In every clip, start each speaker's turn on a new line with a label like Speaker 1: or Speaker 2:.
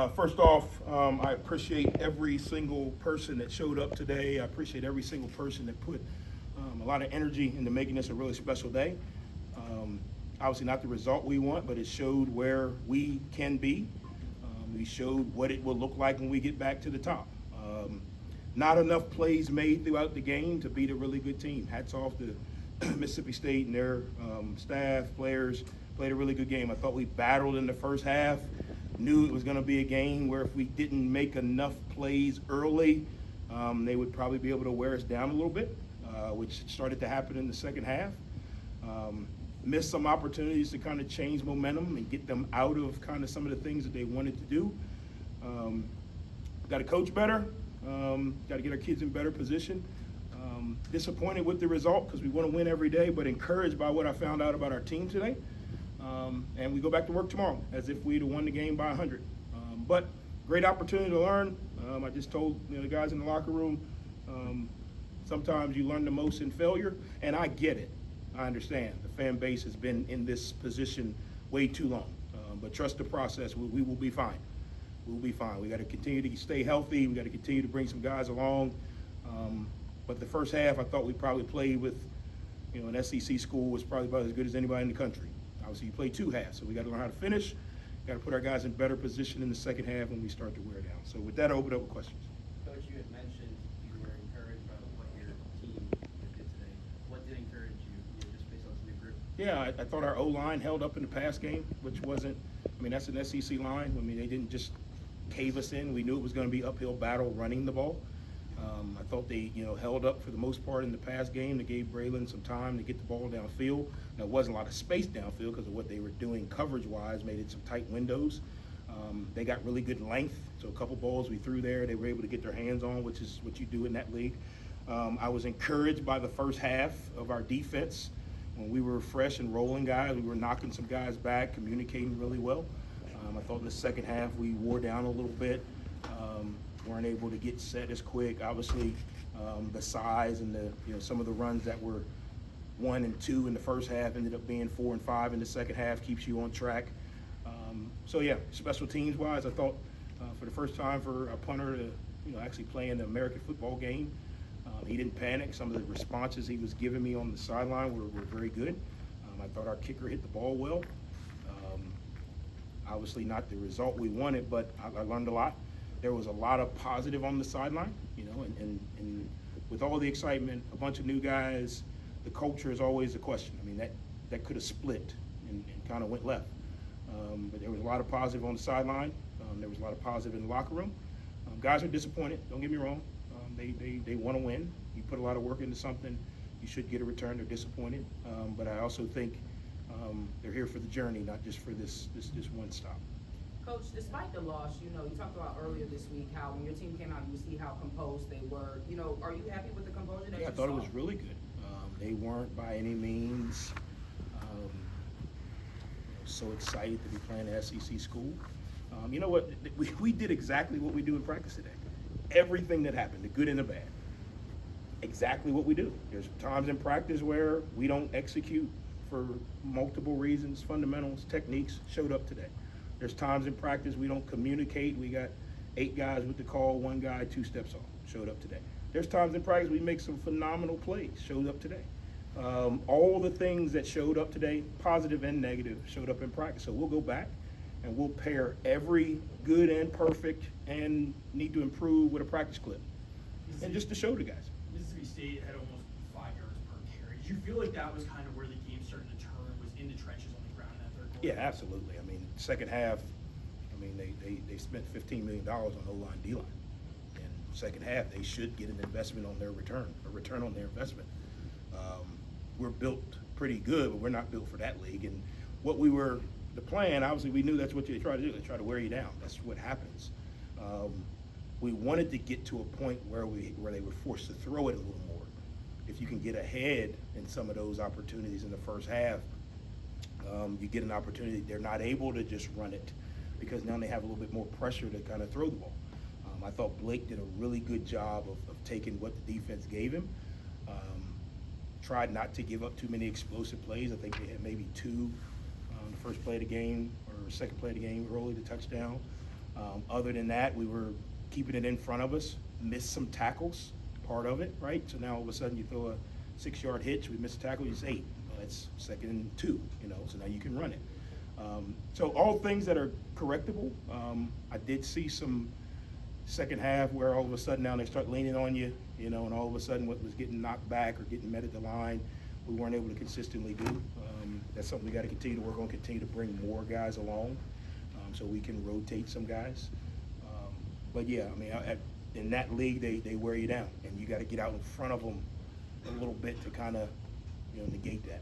Speaker 1: First off, I appreciate every single person that showed up today. I appreciate every single person that put a lot of energy into making this a really special day. Obviously not the result we want, but it showed where we can be. We showed what it will look like when we get back to the top. Not enough plays made throughout the game to beat a really good team. Hats off to Mississippi State and their staff, players, played a really good game. I thought we battled in the first half, knew it was going to be a game where if we didn't make enough plays early, they would probably be able to wear us down a little bit, which started to happen in the second half. Missed some opportunities to kind of change momentum and get them out of kind of some of the things that they wanted to do. Got to coach better. Got to get our kids in better position. Disappointed with the result because we want to win every day, but encouraged by what I found out about our team today. And we go back to work tomorrow as if we'd have won the game by 100. But great opportunity to learn. I just told the guys in the locker room, sometimes you learn the most in failure, and I get it. I understand. The fan base has been in this position way too long. But trust the process. We will be fine. We'll be fine. We got to continue to stay healthy. We got to continue to bring some guys along. But the first half, I thought we probably played with, an SEC school was probably about as good as anybody in the country. Obviously, you play two halves, so we got to learn how to finish. Got to put our guys in better position in the second half when we start to wear down. So with that, I open up with questions.
Speaker 2: Coach, you had mentioned you were encouraged by what your team did today. What did encourage you, just based on the group?
Speaker 1: Yeah, I thought our O-line held up in the pass game, which wasn't, that's an SEC line. They didn't just cave us in. We knew it was going to be uphill battle running the ball. I thought they, held up for the most part in the pass game. They gave Braylon some time to get the ball downfield. Now, it wasn't a lot of space downfield because of what they were doing coverage-wise, made it some tight windows. They got really good length, so a couple balls we threw there, they were able to get their hands on, which is what you do in that league. I was encouraged by the first half of our defense. When we were fresh and rolling guys, we were knocking some guys back, communicating really well. I thought in the second half we wore down a little bit. Weren't able to get set as quick. Obviously, the size and some of the runs that were 1 and 2 in the first half ended up being 4 and 5 in the second half. Keeps you on track. So yeah, special teams wise, I thought for the first time for a punter to actually play in the American football game, he didn't panic. Some of the responses he was giving me on the sideline were very good. I thought our kicker hit the ball well. Obviously not the result we wanted, but I learned a lot. There was a lot of positive on the sideline, and with all the excitement, a bunch of new guys, the culture is always a question. That could have split and kind of went left. But there was a lot of positive on the sideline. There was a lot of positive in the locker room. Guys are disappointed, don't get me wrong. They want to win. You put a lot of work into something, you should get a return. They're disappointed. But I also think they're here for the journey, not just for this one stop.
Speaker 3: Coach, despite the loss, you talked about earlier this week how when your team came out, you see how composed they were. Are you happy with the composure that you saw?
Speaker 1: I thought it was really good. They weren't by any means so excited to be playing an SEC school. You know what? We did exactly what we do in practice today. Everything that happened, the good and the bad. Exactly what we do. There's times in practice where we don't execute for multiple reasons, fundamentals, techniques, showed up today. There's times in practice we don't communicate. We got 8 guys with the call, 1 guy 2 steps off, showed up today. There's times in practice we make some phenomenal plays, showed up today. All the things that showed up today, positive and negative, showed up in practice. So we'll go back and we'll pair every good and perfect and need to improve with a practice clip. And just to show the guys.
Speaker 4: Mississippi State had almost 5 yards per carry. Did you feel like that was kind of where the game started to turn, was in the trenches on the ground in that third quarter?
Speaker 1: Yeah, absolutely. Second half, they spent $15 million on O-line, D-line. And second half, they should get an investment on their return, a return on their investment. We're built pretty good, but we're not built for that league. And the plan, obviously, we knew that's what they try to do. They try to wear you down. That's what happens. We wanted to get to a point where they were forced to throw it a little more. If you can get ahead in some of those opportunities in the first half, you get an opportunity. They're not able to just run it because now they have a little bit more pressure to kind of throw the ball. I thought Blake did a really good job of taking what the defense gave him. Tried not to give up too many explosive plays. I think they had maybe 2 on the first play of the game or second play of the game early to touchdown. Other than that, we were keeping it in front of us, missed some tackles, part of it, right? So now all of a sudden you throw a 6-yard hitch, we miss a tackle, it's 8. Well, that's 2nd and 2, so now you can run it. So all things that are correctable. I did see some second half where all of a sudden now they start leaning on you, and all of a sudden what was getting knocked back or getting met at the line, we weren't able to consistently do. That's something we got to continue to work on, continue to bring more guys along so we can rotate some guys. But yeah, I mean, in that league, they wear you down, and you got to get out in front of them a little bit to kind of, negate that.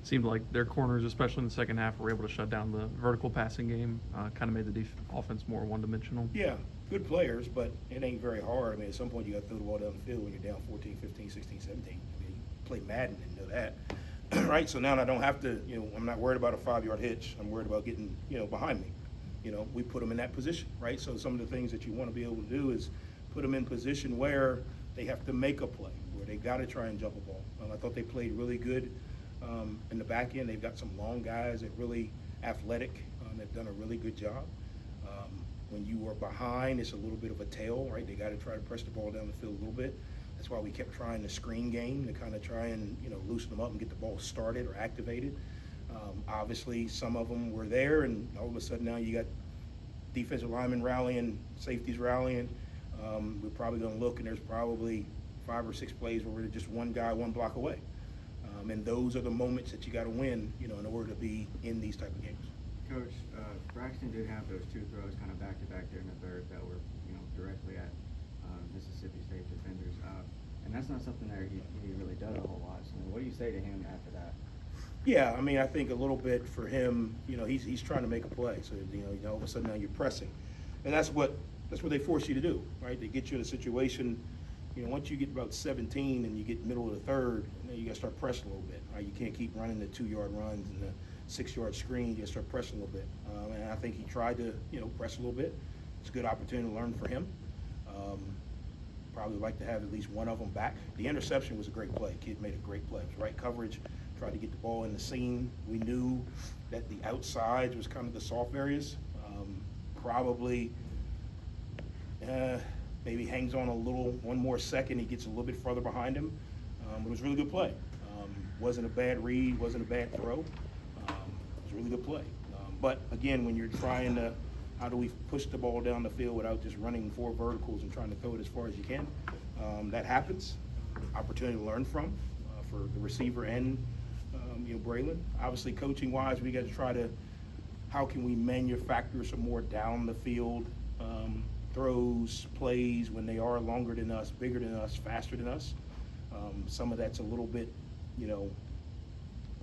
Speaker 5: Seemed like their corners, especially in the second half, were able to shut down the vertical passing game, kind of made the offense more one-dimensional.
Speaker 1: Yeah, good players, but it ain't very hard. I mean, at some point you got to throw the ball down the field when you're down 14, 15, 16, 17. I mean, you play Madden and know that, right? So now I don't have to, I'm not worried about a 5-yard hitch. I'm worried about getting, behind me. We put them in that position, right? So some of the things that you want to be able to do is put them in position where they have to make a play, where they got to try and jump a ball. I thought they played really good in the back end. They've got some long guys that really athletic. They've done a really good job. When you are behind, it's a little bit of a tail, right? They got to try to press the ball down the field a little bit. That's why we kept trying the screen game to kind of try and, loosen them up and get the ball started or activated. Obviously, some of them were there, and all of a sudden now you got defensive linemen rallying, safeties rallying. We're probably going to look, and there's probably 5 or 6 plays where we're just one guy, one block away. And those are the moments that you got to win, in order to be in these type of games.
Speaker 6: Coach, Braxton did have those 2 throws kind of back-to-back there in the third that were, directly at Mississippi State defenders. And that's not something that he really does a whole lot. So what do you say to him after that?
Speaker 1: Yeah, I mean, I think a little bit for him, he's trying to make a play. So, all of a sudden now you're pressing. And that's what they force you to do, right? They get you in a situation, once you get about 17 and you get middle of the third, you got to start pressing a little bit, right? You can't keep running the 2-yard runs and the 6-yard screen. You got to start pressing a little bit. And I think he tried to, press a little bit. It's a good opportunity to learn for him. Probably like to have at least one of them back. The interception was a great play. Kid made a great play. It was right coverage, tried to get the ball in the seam. We knew that the outsides was kind of the soft areas. Probably maybe hangs on one more second. He gets a little bit further behind him. But it was a really good play. Wasn't a bad read, wasn't a bad throw. It was a really good play. But again, when you're trying to, how do we push the ball down the field without just running 4 verticals and trying to throw it as far as you can? That happens. Opportunity to learn from for the receiver and Braylon. Obviously, coaching-wise, we got to try to, how can we manufacture some more down the field throws, plays when they are longer than us, bigger than us, faster than us. Some of that's a little bit,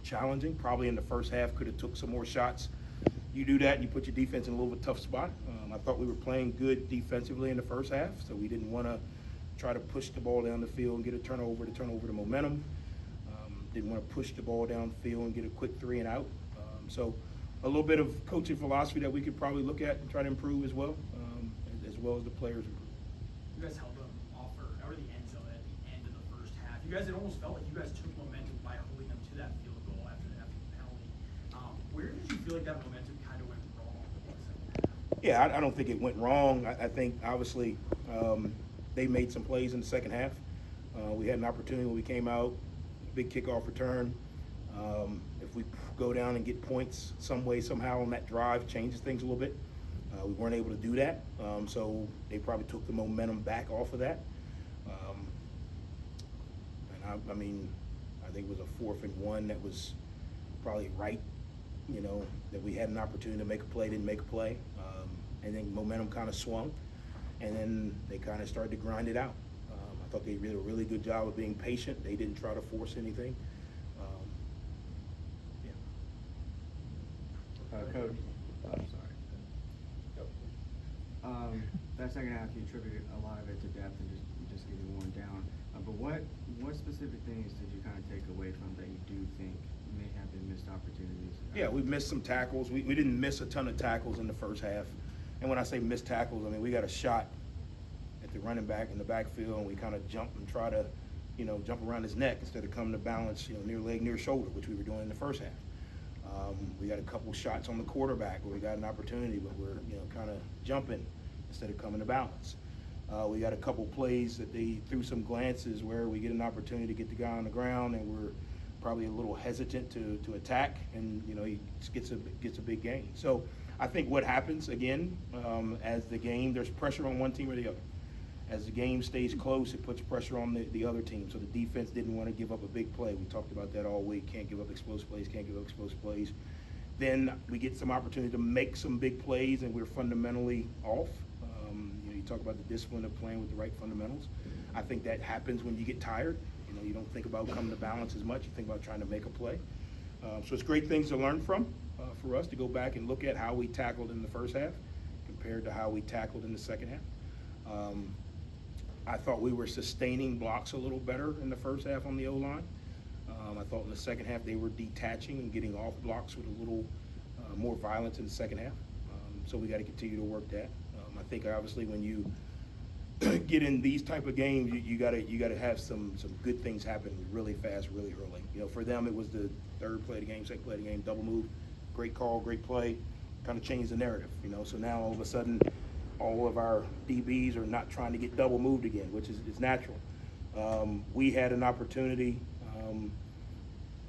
Speaker 1: challenging. Probably in the first half could have took some more shots. You do that and you put your defense in a little bit tough spot. I thought we were playing good defensively in the first half, so we didn't want to try to push the ball down the field and get a turnover to turn over the momentum. Didn't want to push the ball downfield and get a quick 3 and out. So a little bit of coaching philosophy that we could probably look at and try to improve as well as the players improve.
Speaker 4: You guys held them off or the end zone at the end of the first half. You guys, it almost felt like you guys took momentum by holding them to that field goal after the penalty. Where did you feel like that momentum kind of went wrong in the second half?
Speaker 1: Yeah, I don't think it went wrong. I think obviously they made some plays in the second half. We had an opportunity when we came out, big kickoff return. If we go down and get points some way, somehow on that drive, changes things a little bit. We weren't able to do that, so they probably took the momentum back off of that. And I mean, I think it was a 4th and 1 that was probably right, that we had an opportunity to make a play, didn't make a play. And then momentum kind of swung, and then they kind of started to grind it out. I thought they did a really good job of being patient. They didn't try to force anything.
Speaker 6: Coach, sorry. That second half, you attributed a lot of it to depth and just getting worn down. But what specific things did you kind of take away from that you do think may have been missed opportunities?
Speaker 1: Yeah, we missed some tackles. We didn't miss a ton of tackles in the first half. And when I say missed tackles, I mean we got a shot at the running back in the backfield, and we kind of jump and try to, jump around his neck instead of coming to balance, near leg, near shoulder, which we were doing in the first half. We got a couple shots on the quarterback where we got an opportunity, but we're kind of jumping instead of coming to balance. We got a couple plays that they threw some glances where we get an opportunity to get the guy on the ground, and we're probably a little hesitant to attack, and he just gets a big gain. So I think what happens again as the game, there's pressure on one team or the other. As the game stays close, it puts pressure on the other team. So the defense didn't want to give up a big play. We talked about that all week. Can't give up explosive plays, can't give up explosive plays. Then we get some opportunity to make some big plays, and we're fundamentally off. You talk about the discipline of playing with the right fundamentals. I think that happens when you get tired. You don't think about coming to balance as much. You think about trying to make a play. So it's great things to learn from for us to go back and look at how we tackled in the first half compared to how we tackled in the second half. I thought we were sustaining blocks a little better in the first half on the O-line. I thought in the second half they were detaching and getting off blocks with a little more violence in the second half. So we got to continue to work that. I think obviously when you get in these type of games, you gotta have some good things happen really fast, really early. For them it was the third play of the game, second play of the game, double move, great call, great play, kind of changed the narrative. So now all of a sudden all of our DBs are not trying to get double moved again, which is natural. We had an opportunity,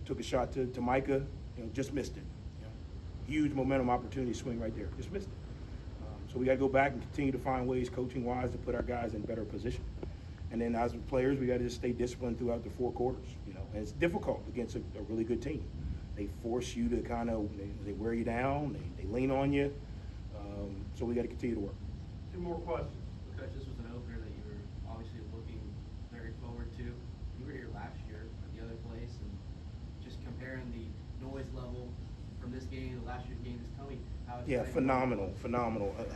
Speaker 1: took a shot to Micah, just missed it. Huge momentum opportunity swing right there, just missed it. So we got to go back and continue to find ways, coaching-wise, to put our guys in better position. And then as players, we got to just stay disciplined throughout the four quarters. And it's difficult against a really good team. They force you to kind of, they wear you down, they lean on you. So we got to continue to work.
Speaker 7: Two more questions.
Speaker 2: Coach, this was an opener that you were obviously looking very forward to. You were here last year at the other place, and just comparing the noise level from this game to last year's game is coming.
Speaker 1: Yeah, phenomenal.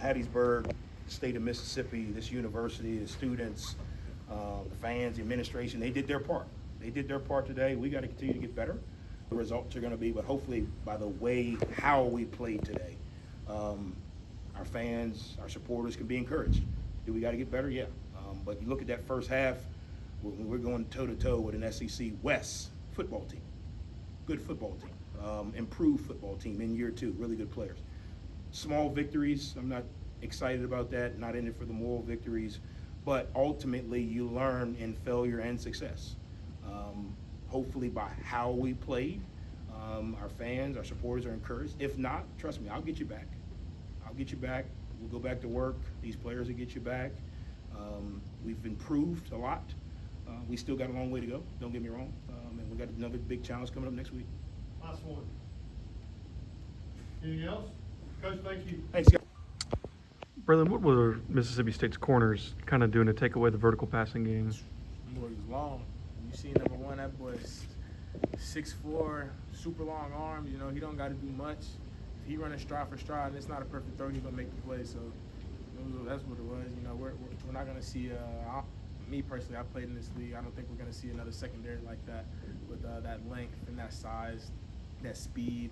Speaker 1: Hattiesburg, state of Mississippi, this university, the students, the fans, the administration, they did their part. They did their part today. We got to continue to get better. The results are going to be, but hopefully by the way, how we played today, our fans, our supporters can be encouraged. Do we got to get better? Yeah. But you look at that first half, we're going toe-to-toe with an SEC West football team. Good football team. Improved football team in year two. Really good players. Small victories, I'm not excited about that, not in it for the moral victories, but ultimately you learn in failure and success. Hopefully by how we played, our fans, our supporters are encouraged. If not, trust me, I'll get you back. I'll get you back. We'll go back to work. These players will get you back. We've improved a lot. We still got a long way to go, don't get me wrong. And we got another big challenge coming up next week.
Speaker 7: Last one. Anything else? Coach, thank you.
Speaker 1: Thanks, guys.
Speaker 5: Braylon, what were Mississippi State's corners kind of doing to take away the vertical passing game?
Speaker 8: Boy, he's long. You see number one, that boy's 6'4", super long arms. He don't got to do much. If he running stride for stride, and it's not a perfect throw, he's gonna make the play. So that's what it was. We're not gonna see. Me personally, I played in this league. I don't think we're gonna see another secondary like that with that length and that size, that speed.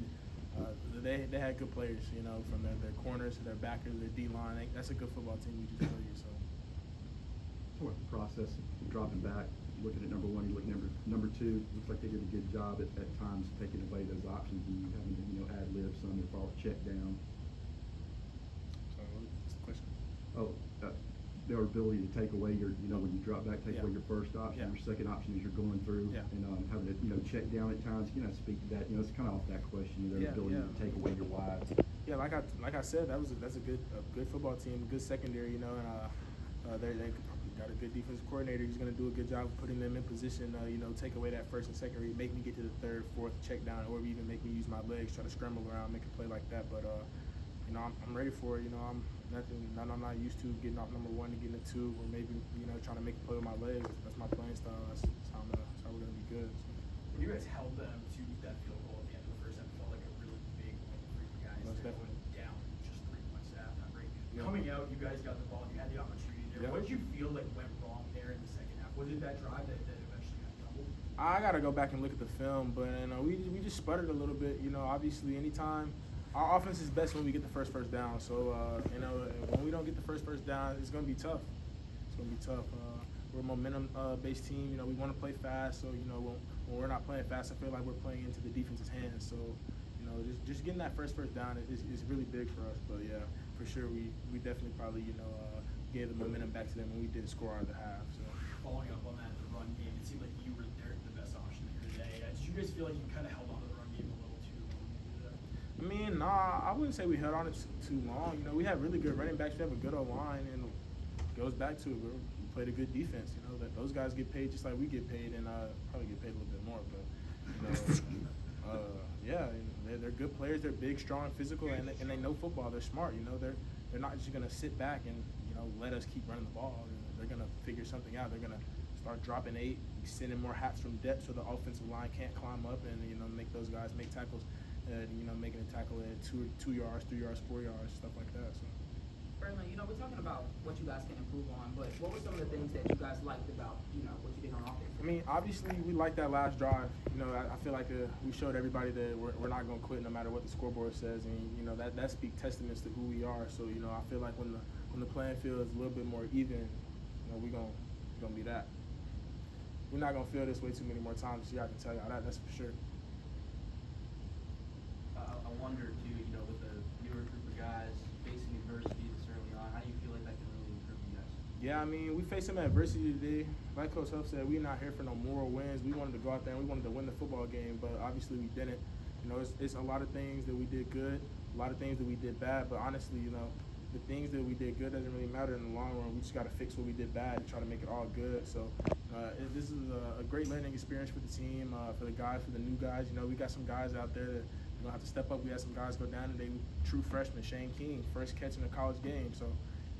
Speaker 8: They had good players, from their corners to their backers, their D line. That's a good football team we just played. So.
Speaker 9: What the process of dropping back, looking at number one, you look at number two, looks like they did a good job at times taking away those options and having to ad lib some to follow check down.
Speaker 8: Sorry, what's the question?
Speaker 9: Their ability to take away your, when you drop back, take
Speaker 8: Yeah.
Speaker 9: away your first option,
Speaker 8: Yeah.
Speaker 9: your second option as you're going through,
Speaker 8: Yeah.
Speaker 9: and having to, check down at times. Speak to that. It's kind of off that question, their
Speaker 8: Yeah,
Speaker 9: ability
Speaker 8: yeah.
Speaker 9: to take away your wides.
Speaker 8: Yeah, like I said, that's a good football team, good secondary, and they got a good defensive coordinator. He's gonna do a good job of putting them in position. Take away that first and second read, make me get to the third, fourth check down, or even make me use my legs, try to scramble around, make a play like that. But I'm ready for it. I'm not used to getting off number one to getting to two, or maybe trying to make a play with my legs. That's my playing style. That's how we're gonna be good. So.
Speaker 4: When you guys held them to that field goal at the end of the first half, it felt like a really big win for you guys.
Speaker 8: Most
Speaker 4: They're
Speaker 8: definitely.
Speaker 4: going down just 3 points at halftime break.
Speaker 8: Yeah.
Speaker 4: Coming out, you guys got the ball, you had the opportunity there.
Speaker 8: Yeah.
Speaker 4: What did you feel like went wrong there in the second half? Was it that drive that eventually got doubled?
Speaker 8: I gotta go back and look at the film, but we just sputtered a little bit. Obviously, anytime our offense is best when we get the first down. So when we don't get the first down, it's gonna be tough. It's gonna be tough. We're a momentum-based team. We want to play fast. So when we're not playing fast, I feel like we're playing into the defense's hands. So know, just getting that first down is really big for us. But yeah, for sure, we definitely probably, you know, gave the momentum back to them when we didn't score out of the half. So
Speaker 4: Following up on that, the run game, it seemed like you were the best option here today. Did you guys feel like you kind of held on to the run game a little too long when you did that?
Speaker 8: I mean, nah, I wouldn't say we held on it too long. You know, we have really good running backs. We have a good O-line, and it goes back to it. We played a good defense. You know, that those guys get paid just like we get paid, and probably get paid a little bit more. But you know, yeah, they're good players. They're big, strong, physical, and they know football. They're smart. You know, they're not just gonna sit back and, you know, let us keep running the ball. They're gonna figure something out. They're gonna start dropping 8, sending more hats from depth so the offensive line can't climb up and, you know, make those guys make tackles. You know, making a tackle at 2 yards, 3 yards, 4 yards, stuff like that. So.
Speaker 3: Braylon, you know, we're talking about what you guys can improve on, but what were some of the things that you guys liked about, you know, what you did on offense?
Speaker 8: I mean, obviously, we like that last drive. You know, I feel like we showed everybody that we're not going to quit no matter what the scoreboard says, and you know that speaks testaments to who we are. So you know, I feel like when the playing field is a little bit more even, you know, we're gonna be that. We're not gonna feel this way too many more times. Yeah, I can tell y'all that's for sure.
Speaker 2: I wonder too, you know, with the newer group of guys facing adversity this early on, how do you feel like that can really improve you guys?
Speaker 8: Yeah, I mean, we faced some adversity today. Like Coach Huff said, we're not here for no moral wins. We wanted to go out there and we wanted to win the football game, but obviously we didn't. You know, it's a lot of things that we did good, a lot of things that we did bad, but honestly, you know, the things that we did good doesn't really matter in the long run. We just got to fix what we did bad and try to make it all good. So this is a great learning experience for the team, for the guys, for the new guys. You know, we got some guys out there that have to step up. We had some guys go down today. True freshman, Shane King, first catch in a college game. So,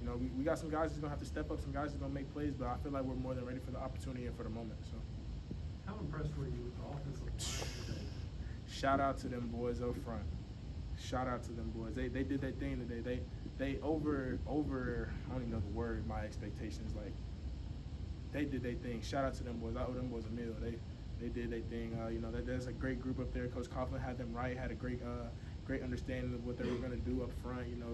Speaker 8: you know, we got some guys that's going to have to step up, some guys that's going to make plays, but I feel like we're more than ready for the opportunity and for the moment. So,
Speaker 7: How impressed were you with the offensive line today?
Speaker 8: shout out to them boys up front. Shout out to them boys. They did their thing today. They over I don't even know the word, my expectations. Like, they did their thing. Shout out to them boys. I owe them boys a meal. They did their thing. You know, there's a great group up there. Coach Coughlin had them right. Had a great understanding of what they were going to do up front. You know,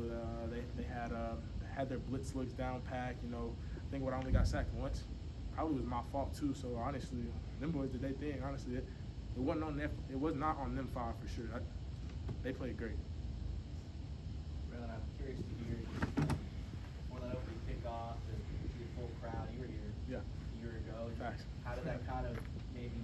Speaker 8: they had their blitz looks down packed. You know, I think I only got sacked once. Probably was my fault too. So honestly, them boys did their thing. Honestly, it wasn't on them. It was not on them 5 for sure. They played great.
Speaker 2: Braylon, I'm curious to hear for that opening kickoff and the full crowd. You were here
Speaker 8: Yeah.
Speaker 2: a year ago.
Speaker 8: Facts.
Speaker 2: How did that kind of maybe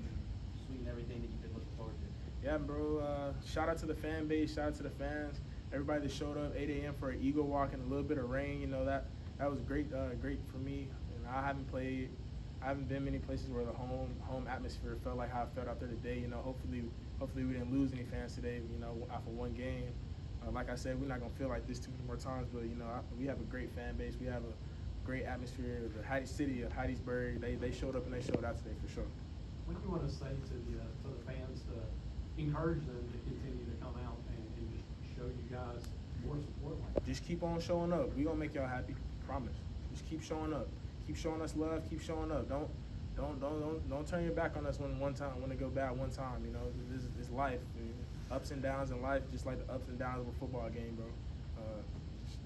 Speaker 2: sweeten everything that you've been looking forward to?
Speaker 8: Yeah, bro. Shout out to the fan base. Shout out to the fans. Everybody that showed up 8 a.m. for an Eagle Walk and a little bit of rain. You know, that was great. Great for me. And I haven't been many places where the home atmosphere felt like how I felt out there today. You know, hopefully we didn't lose any fans today. You know, after one game. Like I said, we're not gonna feel like this too many more times. But you know, we have a great fan base. We have a great atmosphere. The city of Hattiesburg, they showed up and they showed out today for sure.
Speaker 7: What do you want to say to the fans to encourage them to continue to come out and just show you guys more support like that?
Speaker 8: Just keep on showing up. We gonna make y'all happy. Promise. Just keep showing up. Keep showing us love. Keep showing up. Don't turn your back on us when it go bad one time. You know, this is life. Ups and downs in life, just like the ups and downs of a football game, bro.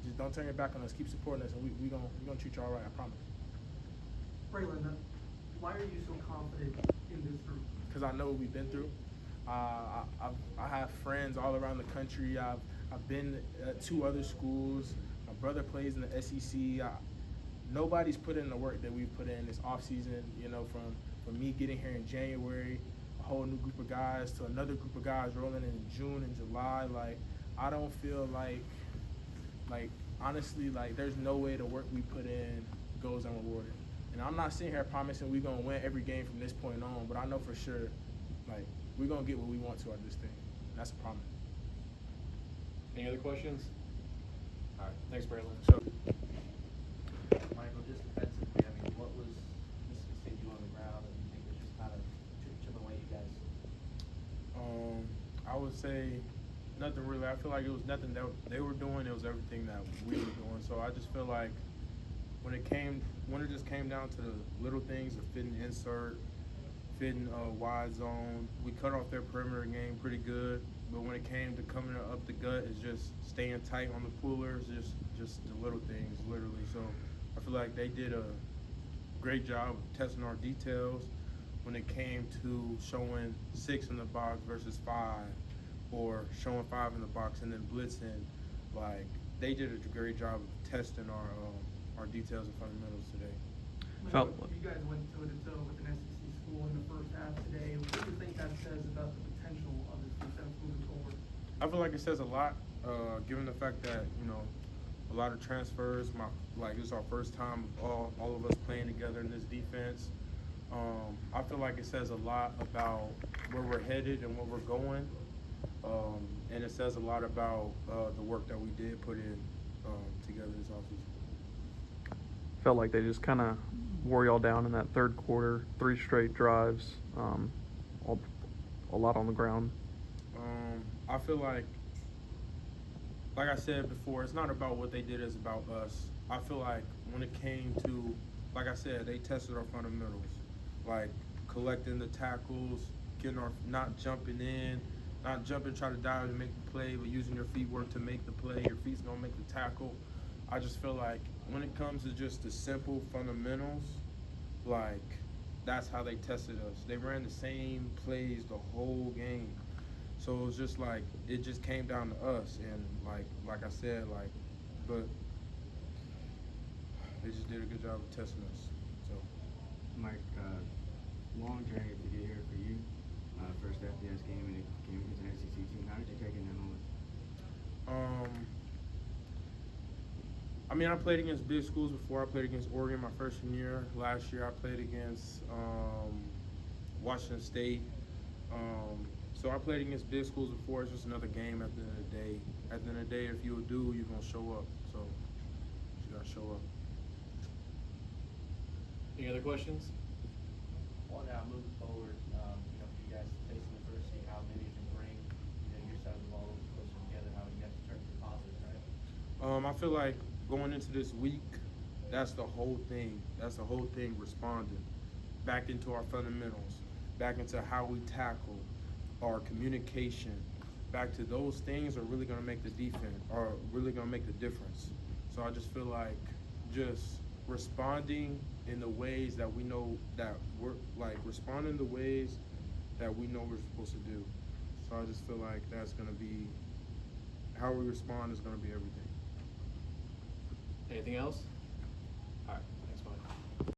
Speaker 8: Just don't turn your back on us. Keep supporting us, and we gonna treat y'all right. I promise.
Speaker 10: Braylon, why are you so confident in this group?
Speaker 8: Because I know what we've been through. I have friends all around the country. I've been at 2 other schools. My brother plays in the SEC. Nobody's put in the work that we've put in this off season. You know, from me getting here in January, a whole new group of guys to another group of guys rolling in June and July. Like, I don't feel like honestly, like, there's no way the work we put in goes unrewarded. And I'm not sitting here promising we're gonna win every game from this point on, but I know for sure, like, we're gonna get what we want to out of this thing. That's a promise.
Speaker 11: Any other questions? All right, thanks, Braylon.
Speaker 8: So,
Speaker 2: Michael, just defensively, I mean, what was Mississippi State doing on the ground that you think was just kind of chipping away you guys?
Speaker 8: I would say nothing really. I feel like it was nothing that they were doing. It was everything that we were doing. So I just feel like when it just came down to the little things of fitting insert, fitting wide zone, we cut off their perimeter game pretty good. But when it came to coming up the gut, it's just staying tight on the pullers, just the little things, literally. So I feel like they did a great job of testing our details when it came to showing 6 in the box versus 5, or showing 5 in the box and then blitzing. Like, they did a great job of testing our details and fundamentals today.
Speaker 5: Felt-
Speaker 10: You guys went toe-to-toe with an SEC school in the first half today. What do you think that says about the potential of this defense moving forward?
Speaker 8: I feel like it says a lot, given the fact that, you know, a lot of transfers. It's our first time all of us playing together in this defense. I feel like it says a lot about where we're headed and where we're going, and it says a lot about the work that we did put in together this offseason.
Speaker 5: Felt like they just kind of wore y'all down in that third quarter, 3 straight drives, a lot on the ground.
Speaker 8: I feel like I said before, it's not about what they did, it's about us. I feel like when it came to, like I said, they tested our fundamentals, like collecting the tackles, not jumping in, not jumping, try to dive to make the play, but using your feet work to make the play. Your feet's gonna make the tackle. I just feel like when it comes to just the simple fundamentals, like that's how they tested us. They ran the same plays the whole game. So it was just like, it just came down to us, and like I said, but they just did a good job of testing us. So,
Speaker 6: Mike, long journey to get here for you. First FBS game and a game against an SEC team. How did you take in that moment?
Speaker 8: I mean, I played against big schools before. I played against Oregon my freshman year. Last year, I played against Washington State. So I played against big schools before. It's just another game at the end of the day. At the end of the day, if you'll do, you're going to show up. So you got to show up.
Speaker 11: Any other questions?
Speaker 2: Moving forward, for you guys facing the first seed, how maybe you can bring, your side of the ball closer together, how you guys can turn the positives, right?
Speaker 8: I feel like going into this week, that's the whole thing. That's the whole thing, responding. Back into our fundamentals. Back into how we tackle, our communication. Back to those things are really going to make the defense, are really going to make the difference. So I just feel like just responding in the ways that we know that responding the ways that we know we're supposed to do. So I just feel like that's going to be, how we respond is going to be everything.
Speaker 11: Anything else?